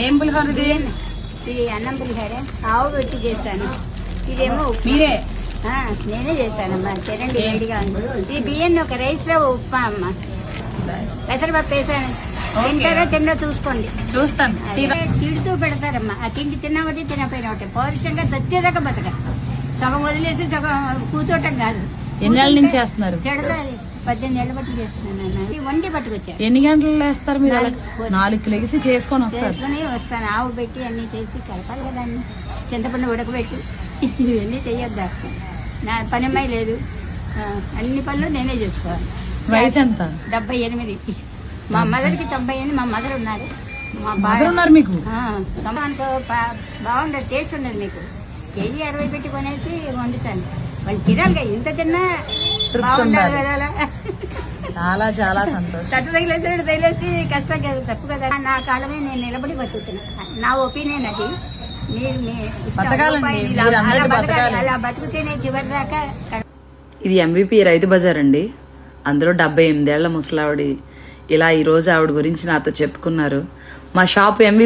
ఏం పులిహోర ఇది? ఇది అన్నం పులిహోర ఆవు పెట్టి చేస్తాను. ఇదేమో మీరే? నేనే చేస్తానమ్మా. తినండి, వేడిగా ఉంది. ఇది బియ్యం ఒక రైస్ లో ఉప్మా అమ్మ. పెసరపప్పు వేసాను. తింటారో తిండో చూసుకోండి. చూస్తాను. తిడుతూ పెడతారమ్మా. ఆ తిండి తిన్నా ఒకటి తినపోయిన ఒకటి. పౌరుషంగా తెచ్చేదాకా బతక. సగం వదిలేసి సగం కూర్చోటం కాదు. ఎన్నేళ్ళ నుంచి చేస్తున్నారు? చెడతారు. 18 ఏళ్ళ బట్టి చేస్తున్నాను. ఈ వండి పట్టుకొచ్చాను. ఎన్ని గంటలు వేస్తారు మీరు? 4కి లెగిసి చేసుకొని వస్తాను. ఆవు పెట్టి అన్ని చేసి కలపాలి కదా. అన్ని చింతపండు ఉడకబెట్టి ఇవన్నీ చెయ్యొద్దా. నా పనిమ్మాయి లేదు. అన్ని పనులు నేనే చేసుకోవాలి. వయసు ఎంత? 78. మా మదర్కి 98. మా మదర్ ఉన్నారు. మా బాగా ఉన్నారు మీకు? బాగుండదు, టేస్ట్ ఉండదు. మీకు కేజీ 60 పెట్టి కొనేసి వండుతాను. వాళ్ళు తినాలి. ఇంత తిన్నా బాగుండాలి కదా. అలా చాలా చాలా సంతోషం. తట్టు తగిలేసి కష్టం కాదు, తప్పు కదా. నా కాలమే నేను నిలబడి బతుకుతున్నా. నా ఒపీనియన్ అది. అలా బతుకుతేనే చివరి దాకా. ఇది ఎంవిపి రైతు బజార్ అండి. అందులో 78 ఏళ్ల ముసలావిడి ఇలా ఈరోజు ఆవిడ గురించి నాతో చెప్పుకున్నారు. మా షాప్ ఎంవిపి